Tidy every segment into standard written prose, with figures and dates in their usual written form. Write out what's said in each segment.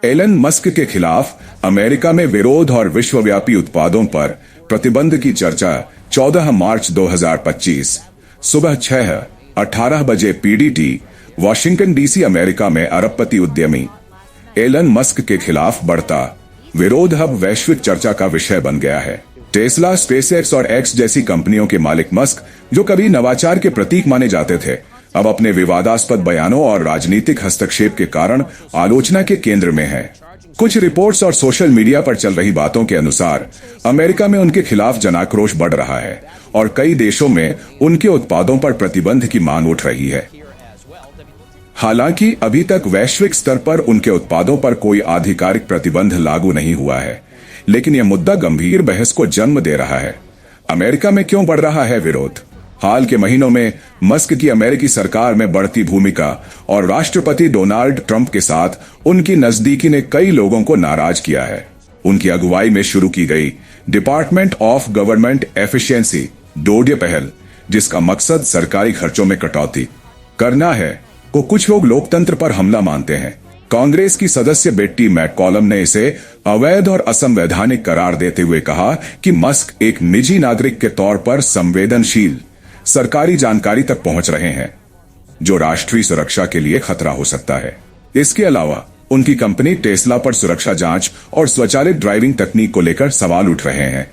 Elon Musk के खिलाफ America में विरोध और विश्वव्यापी उत्पादों पर प्रतिबंध की चर्चा 14 मार्च 2025 सुबह 6:18 बजे पीडीटी वॉशिंगटन डीसी अमेरिका में अरबपति उद्यमी एलन मस्क के खिलाफ बढ़ता विरोध अब वैश्विक चर्चा का विषय बन गया है। टेस्ला, स्पेसएक्स और एक्स जैसी कंपनियों के मालिक मस्क, जो कभी नवाचार के प्रतीक माने जाते थे, अब अपने विवादास्पद बयानों और राजनीतिक हस्तक्षेप के कारण आलोचना के केंद्र में हैं। कुछ रिपोर्ट्स और सोशल मीडिया पर चल रही बातों के अनुसार अमेरिका में उनके खिलाफ जनाक्रोश बढ़ रहा है और कई देशों में उनके उत्पादों पर प्रतिबंध की मांग उठ रही है। हालांकि अभी तक वैश्विक स्तर पर उनके उत्पादों पर कोई आधिकारिक प्रतिबंध लागू नहीं हुआ है, लेकिन यह मुद्दा गंभीर बहस को जन्म दे रहा है। अमेरिका में क्यों बढ़ रहा है विरोध? हाल के महीनों में मस्क की अमेरिकी सरकार में बढ़ती भूमिका और राष्ट्रपति डोनाल्ड ट्रंप के साथ उनकी नजदीकी ने कई लोगों को नाराज किया है। उनकी अगुवाई में शुरू की गई डिपार्टमेंट ऑफ गवर्नमेंट एफिशिएंसी डोडे पहल, जिसका मकसद सरकारी खर्चों में कटौती करना है, को कुछ लोग लोकतंत्र पर हमला मानते हैं। कांग्रेस की सदस्य बेट्टी मैककॉलम ने इसे अवैध और असंवैधानिक करार देते हुए कहा कि मस्क एक निजी नागरिक के तौर पर संवेदनशील सरकारी जानकारी तक पहुंच रहे हैं, जो राष्ट्रीय सुरक्षा के लिए खतरा हो सकता है। इसके अलावा उनकी कंपनी टेस्ला पर सुरक्षा जांच और स्वचालित ड्राइविंग तकनीक को लेकर सवाल उठ रहे हैं।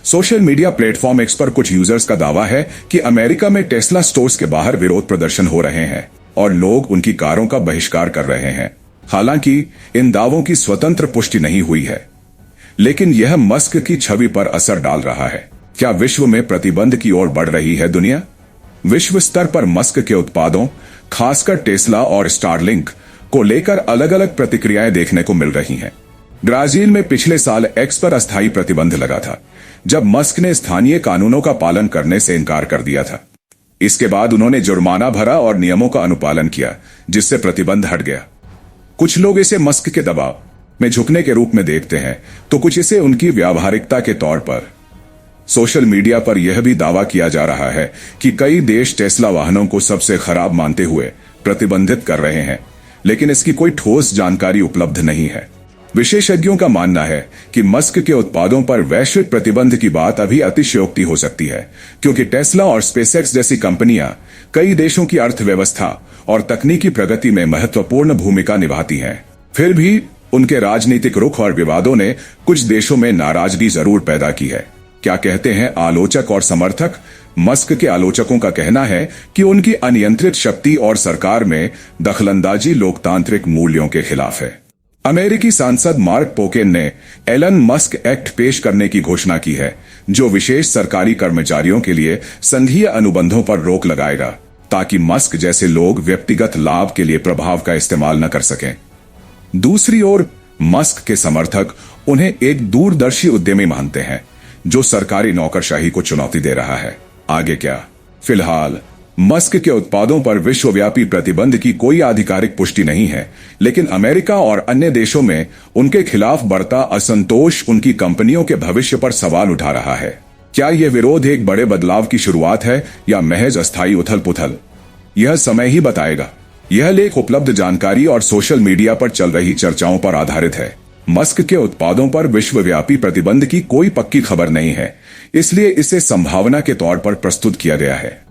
सोशल मीडिया प्लेटफॉर्म एक्स पर कुछ यूजर्स का दावा है कि अमेरिका में टेस्ला स्टोर्स के बाहर विरोध प्रदर्शन हो रहे हैं और लोग उनकी कारों का बहिष्कार कर रहे हैं। हालांकि इन दावों की स्वतंत्र पुष्टि नहीं हुई है, लेकिन यह मस्क की छवि पर असर डाल रहा है। क्या विश्व में प्रतिबंध की ओर बढ़ रही है दुनिया? विश्व स्तर पर मस्क के उत्पादों, खासकर टेस्ला और स्टारलिंक को लेकर अलग अलग प्रतिक्रियाएं देखने को मिल रही हैं। ब्राजील में पिछले साल एक्स पर अस्थायी प्रतिबंध लगा था, जब मस्क ने स्थानीय कानूनों का पालन करने से इनकार कर दिया था। इसके बाद उन्होंने जुर्माना भरा और नियमों का अनुपालन किया, जिससे प्रतिबंध हट गया। कुछ लोग इसे मस्क के दबाव में झुकने के रूप में देखते हैं, तो कुछ इसे उनकी व्यावहारिकता के तौर पर। सोशल मीडिया पर यह भी दावा किया जा रहा है कि कई देश टेस्ला वाहनों को सबसे खराब मानते हुए प्रतिबंधित कर रहे हैं, लेकिन इसकी कोई ठोस जानकारी उपलब्ध नहीं है। विशेषज्ञों का मानना है कि मस्क के उत्पादों पर वैश्विक प्रतिबंध की बात अभी अतिशयोक्ति हो सकती है, क्योंकि टेस्ला और स्पेसएक्स जैसी कंपनियां कई देशों की अर्थव्यवस्था और तकनीकी प्रगति में महत्वपूर्ण भूमिका निभाती हैं। फिर भी उनके राजनीतिक रुख और विवादों ने कुछ देशों में नाराजगी जरूर पैदा की है। क्या कहते हैं आलोचक और समर्थक? मस्क के आलोचकों का कहना है कि उनकी अनियंत्रित शक्ति और सरकार में दखलंदाजी लोकतांत्रिक मूल्यों के खिलाफ है। अमेरिकी सांसद मार्क पोकेन ने एलन मस्क एक्ट पेश करने की घोषणा की है, जो विशेष सरकारी कर्मचारियों के लिए संघीय अनुबंधों पर रोक लगाएगा, ताकि मस्क जैसे लोग व्यक्तिगत लाभ के लिए प्रभाव का इस्तेमाल न कर सकें। दूसरी ओर मस्क के समर्थक उन्हें एक दूरदर्शी उद्यमी मानते हैं, जो सरकारी नौकरशाही को चुनौती दे रहा है। आगे क्या? फिलहाल मस्क के उत्पादों पर विश्वव्यापी प्रतिबंध की कोई आधिकारिक पुष्टि नहीं है, लेकिन अमेरिका और अन्य देशों में उनके खिलाफ बढ़ता असंतोष उनकी कंपनियों के भविष्य पर सवाल उठा रहा है। क्या यह विरोध एक बड़े बदलाव की शुरुआत है या महज अस्थायी उथल-पुथल? यह समय ही बताएगा। यह लेख उपलब्ध जानकारी और सोशल मीडिया पर चल रही चर्चाओं पर आधारित है। मस्क के उत्पादों पर विश्वव्यापी प्रतिबंध की कोई पक्की खबर नहीं है, इसलिए इसे संभावना के तौर पर प्रस्तुत किया गया है।